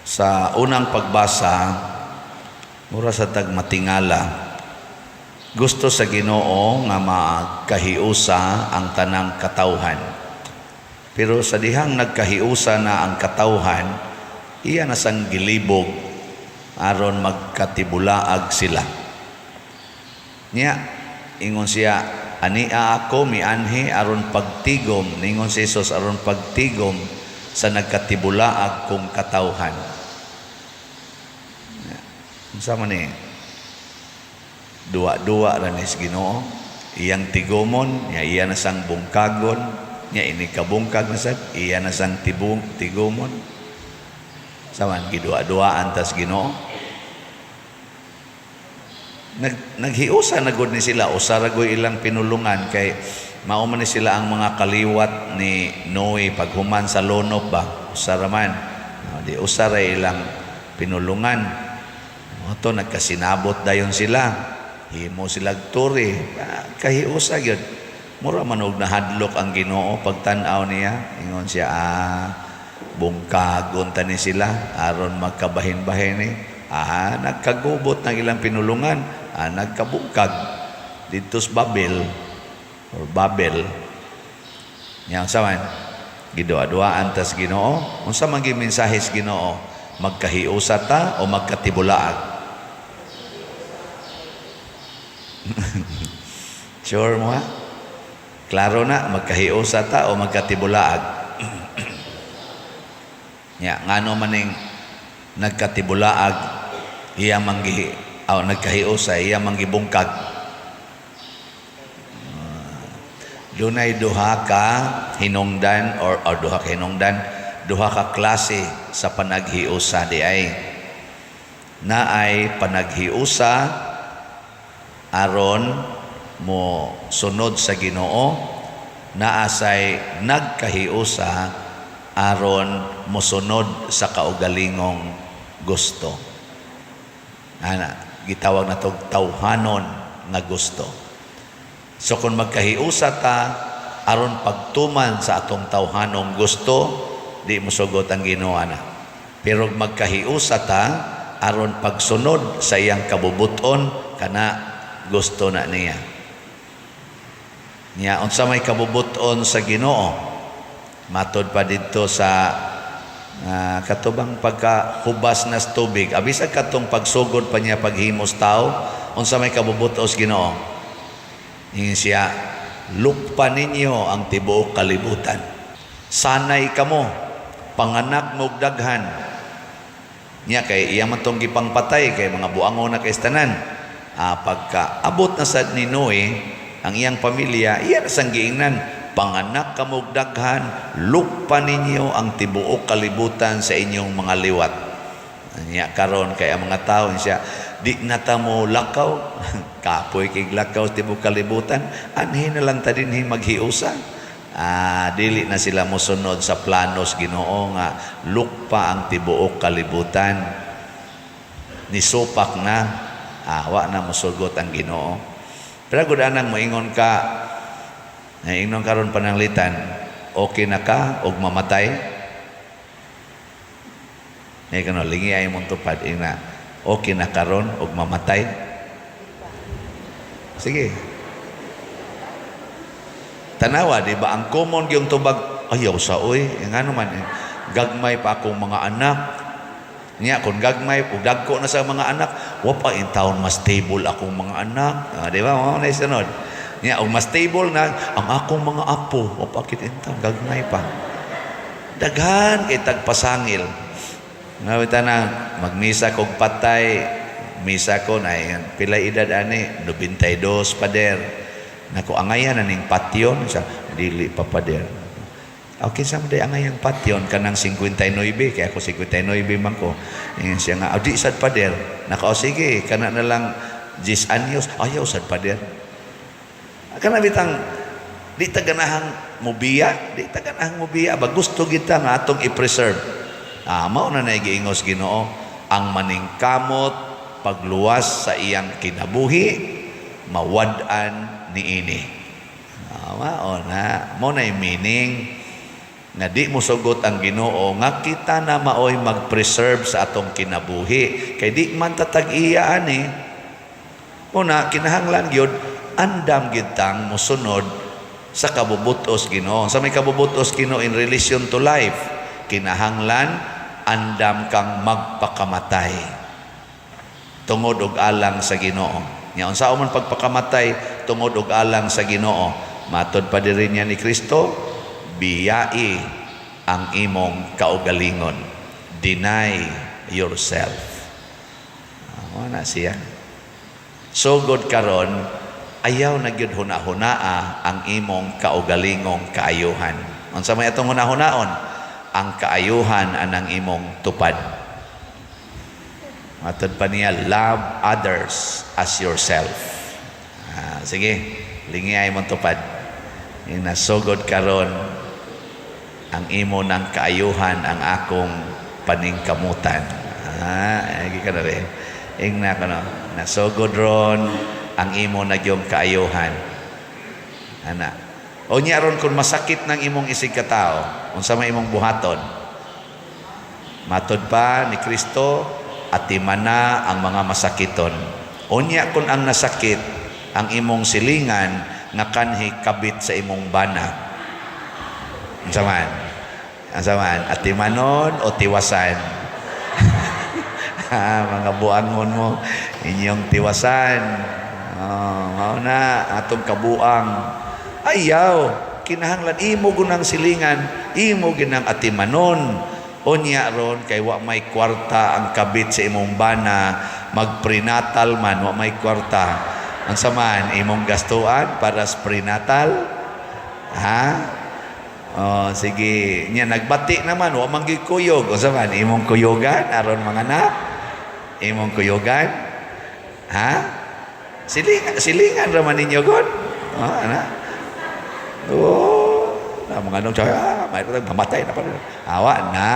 Sa unang pagbasa, mura sa tagmatingala, gusto sa Ginoo nga magkahiusa ang tanang katawhan. Pero sa dihang nagkahiusa na ang katawhan, iya na sang gilibog aron magkatibulaag sila. Nya ingon siya, ania ako mianhi aron pagtigom, ningon si Jesus aron pagtigom sa nagkatibulaag kong katawhan. Sama ni dua-dua ra ni Ginoo, iyang tigomon, nya iya na sang bungkagon, nya ini kabungkag na sad, iya na sang tigomon. Saman gidua-dua antas Ginoo. Naghiusa na gud ni sila, usa ra goy ilang pinulungan kay mao man ni sila ang mga kaliwat ni Noe paghuman sa lonop ba, usa ra man. Di usa ra ilang pinulungan. Oto nagkasinabot dayon sila, himo silag turi, kahiusa gyud. Mura man og nahadlok ang Ginoo pagtan-aw niya, ingon siya bungkagon tani sila aron magkabahin-bahin ni. Nagkagubot ng ilang pinulungan, nagkabungkag dito sa Babel or Babel. Yang saman gidua-duaan tas Ginoo, unsa man gyud mensahe sa Ginoo, magkahiusa ta o magkatibulaag? Sure mo ha? Klaro na, magkahiusa ta o magkatibulaag? Ngano maning nagkatibulaag, iya manggi nagkahiusa, iya manggibungkag. Dunay duha ka hinungdan or duha ka hinungdan, duha ka klase sa panaghiusa di ay. Naay panaghiusa aron mo sunod sa Ginoo, naasay nagkahiusa aron mo sunod sa kaugalingong gusto. Gitawag na tog tawhanon nga gusto. So kung magkahiusa ta aron pagtuman sa atong tawhanong gusto, di mo sugot ang Ginoo na. Pero magkahiusa ta aron pagsunod sa iyang kabubuton, kana gusto na niya. Nya unsa may kabubuton sa Ginoo? Matod pa dito sa katubang pagkahubas na tubig. Abisa katong pagsugod pa niya paghimos tao, unsa may kabubuton sa Ginoo? Ingin siya, lukpa ninyo ang tibuok kalibutan. Sanay kamo, panganak mo daghan. Nya kay iya man tong gipangpatay kay mga buangon na kay tanan. Pagka abot na sad ni Noe ang iyang pamilya, iya sang giingnan, panganak kamog daghan, lukpa ninyo ang tibuok kalibutan sa inyong mga liwat. Nya karon kay ang mga tawo siya, di na ta mo lakaw, kapoy kay lakaw sa tibuok kalibutan, anhin na lang ta dinhi maghiusa. Dili na sila mosunod sa planos Ginoo nga lukpa ang tibuok kalibutan. Nisupak na, wa na mosugot ang Ginoo. Pero gud anang moingon ka, ingnon karon pananglitan, okay na ka og mamatay? Ngay kano lingi ay mong tupad ina, okay na karon og mamatay? Sige. Tanawa, di ba ang common yung tubag, ayaw sa oy, ngano man gagmay pa akong mga anak. Nya kung gagmay ug dagko na sa mga anak, wa pa in taon mas stable akong mga anak. Di ba mo na isunod? Nya og mas stable na ang akong mga apo, wa pa kit in taon gagmay pa. Daghan kay tagpasangil. Ngawita na magmisa kog patay, misa ko na yan, pila edad ani 92 pader. Nako angayan na ning patyon sa dili pa pader. Okay, sa mga angayang patyon kanang 59, kaya ako 59 man ko. Siya nga, di sad pader. Naka, sige, kana na lang 10 anyos, ayaw sad pader. Kana bitang, di taganahang mubiya, ba gusto kita nga atong i-preserve. Mao na naigiingos Ginoo, ang maningkamot, pagluwas sa iyang kinabuhi, mawad-an niini. Mao na, mo na meaning, nga di mo sugot ang Ginoo nga kita na maoy mag-preserve sa atong kinabuhi kay di man tatag-iya ani. Una kinahanglan gyud andam gyud tang mosunod sa kabubutos Ginoo. Sa may kabubutos Ginoo in relation to life, kinahanglan andam kang magpakamatay tungod og alang sa Ginoo. Nya unsa man pagpakamatay tungod og alang sa Ginoo? Matod pa diri niya ni Kristo, biyai ang imong kaugalingon. Deny yourself. Wala siya. So good karon, ayaw na gyud huna-hunaa ang imong kaugalingong kaayuhan. Unsa may atong huna-hunaon? Ang kaayuhan anang imong tupad. Matod pa niya, love others as yourself. Sige, lingi ay mong tupad. Inasugod karon ang imo ng kaayuhan ang akong paningkamutan. Agi ka na rin. Ingna ka na. Nasugod ron ang imo na yung kaayuhan. Ana. O niya ron kung masakit ng imong isig katao, unsa may imong buhaton. Matod pa ni Kristo, atimana ang mga masakiton. O niya kung ang nasakit, ang imong silingan, nga kanhi kabit sa imong bana. Ansaman, atimanon o tiwasan? Mga buangon mo, inyong tiwasan. Mao na, atong kabuang. Ayaw, kinahanglan, imo gunang silingan, imo ginang atimanon. O niya ron, kay wa may kwarta ang kabit sa imong bana, mag-prenatal man, wa may kwarta. Ang saman, imong gastuan para sa prenatal? Sige. Nya, nagbati naman, wa manggikuyog. Ang saman, imong kuyogan, aron mga anak? Imong kuyogan? Silingan raman ninyo, God? Mga anong siya, mayroon mamatay na pa rin. Awa na,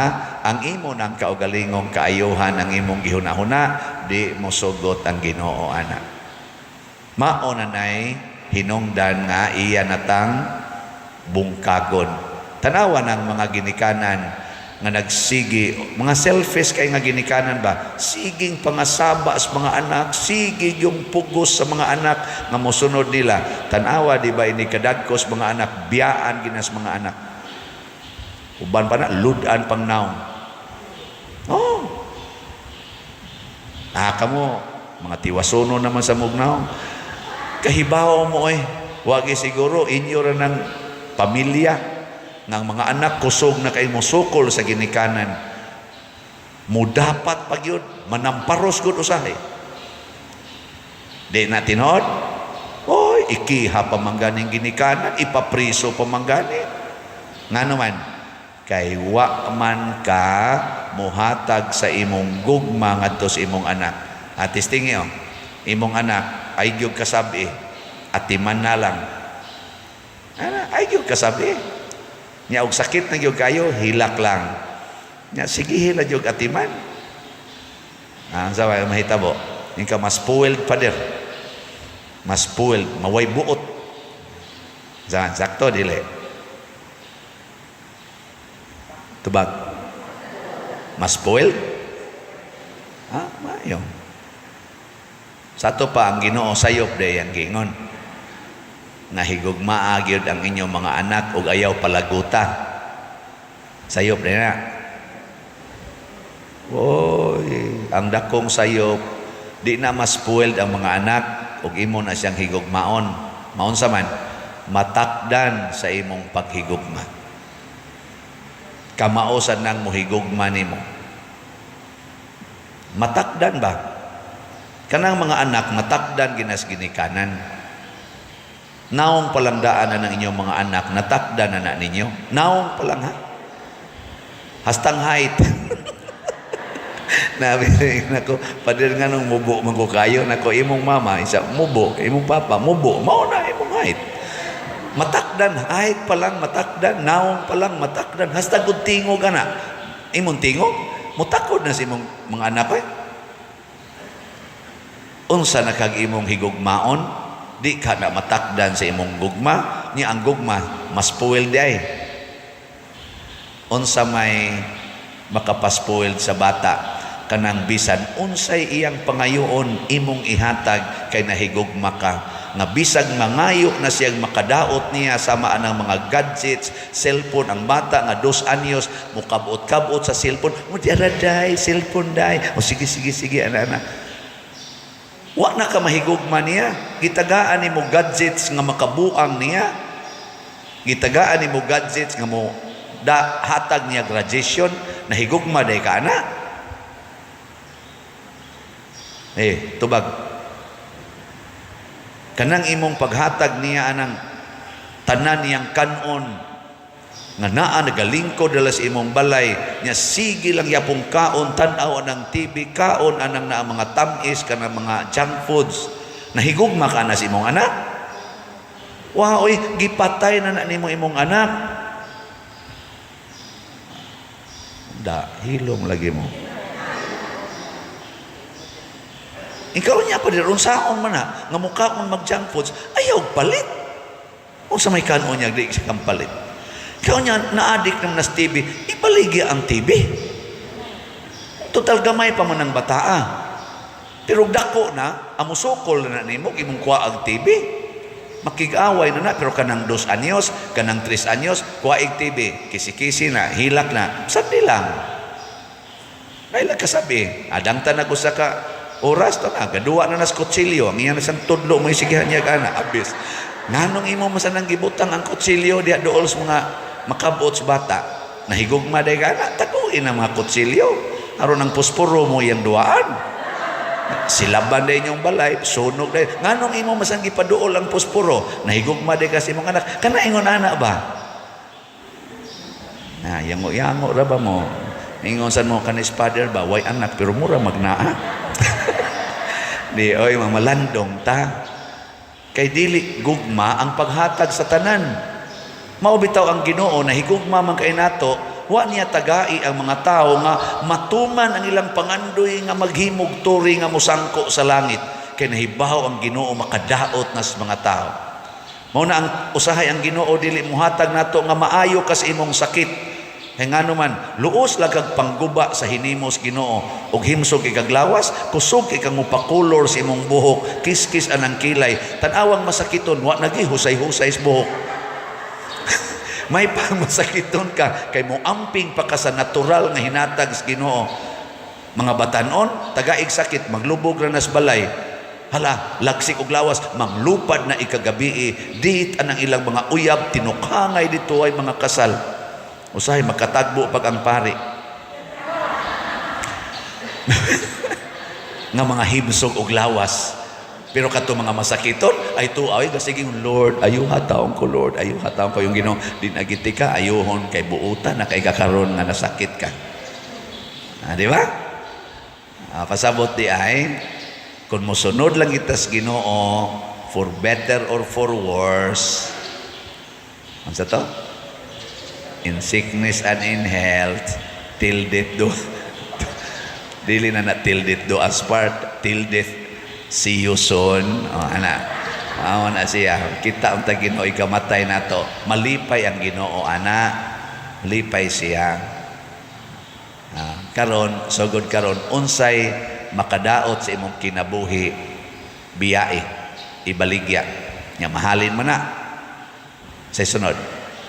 ang imo ng kaugalingong kaayuhan, ang imong gihuna-huna, di mo sugot ang Ginoo, anak. Maunanay hinungdan nga iya natang bungkagon. Tanawa ng mga ginikanan nga nagsigi, mga selfish kay nga ginikanan ba? Siging pangasaba sa mga anak, sigig yung pugos sa mga anak nga mosunod nila. Tanawa di ba ini kadagkos mga anak, biyaan ginas mga anak. Uban pa na, ludan pang naong. Kamo, mga tiwasono naman sa mugnaw. Kahibaw mo wagi siguro inyo rin ng pamilya ng mga anak kusog na kayo musukol sa ginikanan. Mo dapat pag yun, manamparos gud usahay. Di na tinod, ikiha pamangganing ginikanan, ipapriso pamangganing. Nga naman, kay wa man ka muhatag sa imong gugma ngadto sa imong anak. Atis tingi imong anak, ay gyud kasabi, atiman na lang. Ay gyud kasabi. Nya og sakit na gyud kayo, hilak lang. Nya sige hila gyud atiman. Ang sawa mahitabo, ingka mas spoiled pa der. Mas spoiled, maway buot. Sakto dili. Tubag. Mas spoiled? Mayo. Sato pa ang Ginoo sayop day ang gingon. Nahigugmaa gyud ang inyong mga anak ug ayaw palaguta. Sayop day na. Ang dakong sayop di na mas spoiled ang mga anak ug imo na siyang higugmaon. Maon sa man matakdan sa imong paghigugma. Kamaosan nang mohigugma nimo. Matakdan ba? Kanang mga anak natakdan ginas ginikanan. Naong palang daanan ng inyong mga anak, natakdan na ninyo. Naong palang hastang height. Nabi nako, padir nga nung mubo man ko kayo, nako imong mama, isa mubo, imong papa, mubo, mao na imong height. Matakdan, height palang matakdan, naong palang matakdan, hastang gud tingog ana. Imong tingog, mutakod na si imong mga anak unsa na kag imong higugmaon, di ka na matakdan sa imong gugma, niya ang gugma mas spoiled ay. unsa may makapaspoiled sa bata, kanang bisan unsay iyang pangayoon imong ihatag kay nahigugma ka, nga bisag mangayo na siyang makadaot niya sama anang mga gadgets, cellphone. Ang bata nga 2 anyos mukabot-kabot sa cellphone, mo diara day cellphone day, o sige ana. Wa na ka mahigugma niya, gitagaan nimo gadgets nga makabuang niya, gitagaan nimo gadgets nga mo hatag niya graduation, nahigugma day ka ana. Tubag. Kanang imong paghatag niya anang tanan niyang kanon nga naa nagalingkod dala sa imong balay nya, sige lang yapong kaon, tan-aw anang TV, kaon anang naa mga tamis kanang mga junk foods, nahigugma ka na sa imong anak. Wow, gipatay na nimo imong anak. Hilom lagi mo. Ikaw niya pa rin, saon man na, nga mukha kong mag-junk foods, ayaw palit. O sa may kanon niya, di siya kang palit. Ikaw niya, na-addict ng nas TV, ipaligya ang TV. Total gamay pa man ang bataa. Pero dako na, amusokol na nimo, imong kuha ang TV. Makig-away na pero kanang 2 anyos, kanang 3 anyos, kuha ang TV, kisi-kisi na, hilak na, sabdi lang. Nailag kasabi, adang tanag usa ka, oras to na, gaduwa na nas kutsilyo, ang iyan na sang tudlo mo isigihan niya ka na, abis. Nanong imo masanang gibutang ang kutsilyo, diya dool sa mga makabot sa bata, nahigugma day ka na, takuin ang mga kutsilyo, aron ang pusporo mo yung duwaan. Silaban day yung balay, sunog day. Nganong imo masang gipaduol ang pusporo, nahigugma day kasi mong anak, kana ingon anak ba? Na, yango-yango ra ba mo? Ingon san mo kanis father ba, way anak, pero mura magnaa. Di, oy, mamalandong ta. Kay dili gugma ang paghatag sa tanan. Maubitaw ang Ginoo na higugma man kay nato, wa niya tagai ang mga tao nga matuman ang ilang pangandoy nga maghimog turi nga musangko sa langit. Kay nahibaw ang Ginoo makadaot nas mga tao. Mao na ang usahay ang Ginoo dili muhatag nato nga maayo kas imong sakit. Ngano man, luos lagag pangguba sa hinimos Ginoo, ug himsog ikaglawas, kusog ikang mupakulor sa imong buhok, kiskis anang kilay, tan-awang masakiton, wa nagi husay-husay sa buhok. May pang masakiton ka, kay mo amping pa ka sa natural nga hinatag sa Ginoo. Mga batanon, tagaig sakit, maglubog ra nas balay. Hala, lagsik og lawas, manglupad na ikagabi, diit anang ilang mga uyab, tinukhangay dito ay mga kasal. Usahay makatagbo pag ang pari nga mga himsog og lawas, pero kato mga masakiton ay tuaw sige Lord, ayo hataon ko Lord, ayo hataon ko yung Ginoo, din agiti ka ayohon kay buutan na kay kakaron nga nasakit ka. Di ba? Pasabot di ay kung mosunod lang itas Ginoo for better or for worse, ano sa to? In sickness and in health, till death do dili na till death do us part, till death see you soon. Ana na siya, kita ang Ginoo ikamatay nato, malipay ang Ginoo ana, malipay siya. Karon sugod karon unsay makadaot sa imong kinabuhi, biyae ibaligya nya, mahalin mo na sa sunod,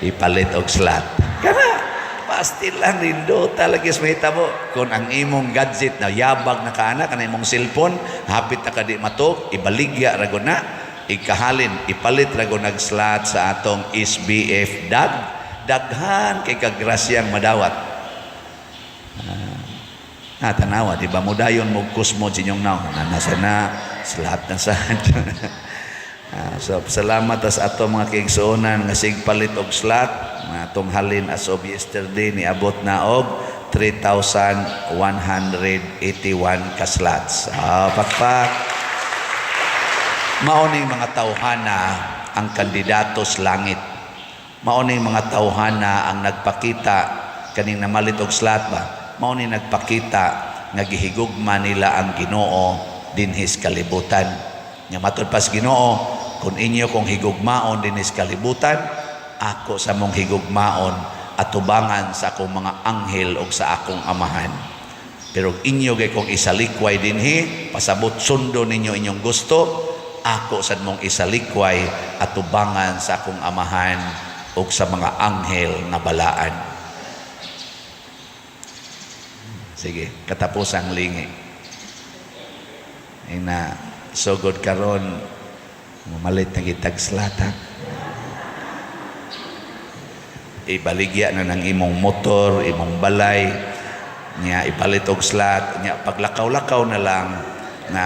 ipalit og slot. Kana, pastil lang lindo talaga sa mahita mo. Kung ang imong gadget na yabag na kaana, kana imong cellphone, hapit na ka di matok, ibaligya ragon na, ikahalin, ipalit ragon nag slot sa atong SBF daghan kay kagrasyang madawat. Tanawa, di ba mo dayon mo kusmo sinyong naw, nasa na, slot na sa so salamat sa ato mga kaigsuonan nga sigpalit og slot nga tunghalin as of yesterday ni abot na og 3,181 ka slots. Pakpak. Maoning mga tawhana ang kandidato sa langit. Maoning mga tawhana ang nagpakita kaning namalit og slot ba. Maoning nagpakita nga gihigugma nila ang Ginoo dinhis kalibutan. Nga matud pas Ginoo, kung inyo kong higugmaon dinis kalibutan, ako sa mong higugmaon atubangan sa akong mga anghel o sa akong amahan. Pero inyo gay kong isalikway dinhi, pasabot sundo ninyo inyong gusto, ako sad mong isalikway atubangan sa akong amahan o sa mga anghel na balaan. Sige, katapusang lingi. Ina, sugod karon, malit na kitag slata. Ibaligya na ng imong motor, imong balay, niya ipalit og slot, niya paglakaw-lakaw na lang na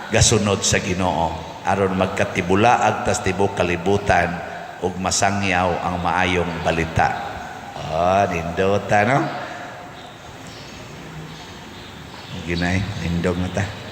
gasunod sa Ginoo aron magkatibulaag tas tibok kalibutan ug masangyaw ang maayong balita. Nindota no? Ginay, nindog na ta.